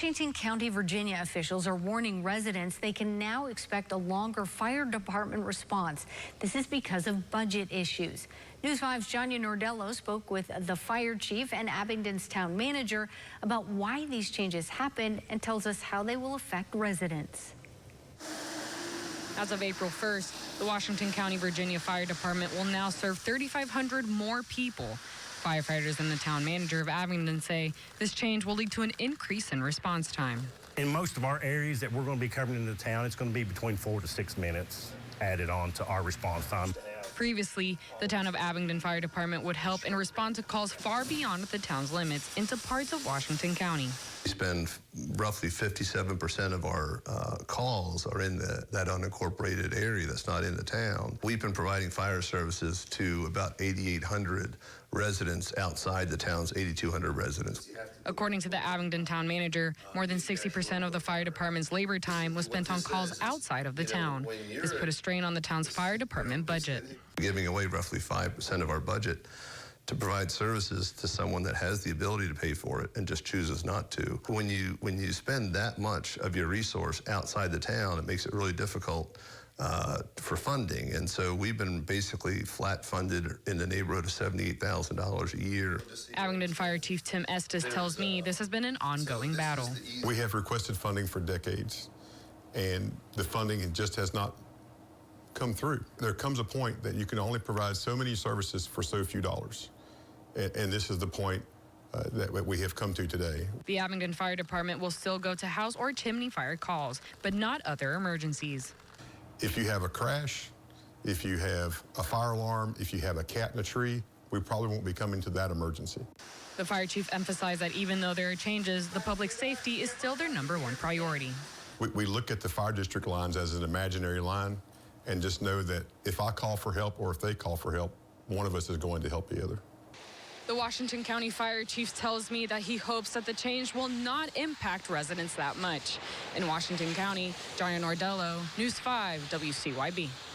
Washington County, Virginia officials are warning residents they can now expect a longer fire department response. This is because of budget issues. News 5's Johnny Nordello spoke with the fire chief and Abingdon's town manager about why these changes happened and tells us how they will affect residents. As of April 1st, the Washington County, Virginia Fire Department will now serve 3,500 more people. Firefighters and the town manager of Abingdon say this change will lead to an increase in response time. In most of our areas that we're going to be covering in the town, it's going to be between 4 to 6 minutes added on to our response time. Previously, the town of Abingdon Fire Department would help and respond to calls far beyond the town's limits into parts of Washington County. We spend roughly 57% of our calls are in that unincorporated area that's not in the town. We've been providing fire services to about 8,800 residents outside the town's 8,200 residents. According to the Abingdon town manager, more than 60% of the fire department's labor time was spent on calls outside of the town. This put a strain on the town's fire department budget. Giving away roughly 5% of our budget to provide services to someone that has the ability to pay for it and just chooses not to. When you spend that much of your resource outside the town, it makes it really difficult for funding. And so we've been basically flat funded in the neighborhood of $78,000 a year. Abingdon Fire Chief Tim Estes tells me this has been an ongoing battle. We have requested funding for decades, and the funding just has not come through. There comes a point that you can only provide so many services for so few dollars. And this is the point that we have come to today. The Abingdon Fire Department will still go to house or chimney fire calls, but not other emergencies. If you have a crash, if you have a fire alarm, if you have a cat in a tree, we probably won't be coming to that emergency. The fire chief emphasized that even though there are changes, the public safety is still their #1 priority. We look at the fire district lines as an imaginary line and just know that if I call for help or if they call for help, one of us is going to help the other. The Washington County Fire Chief tells me that he hopes that the change will not impact residents that much. In Washington County, Johnny Nordello, News 5, WCYB.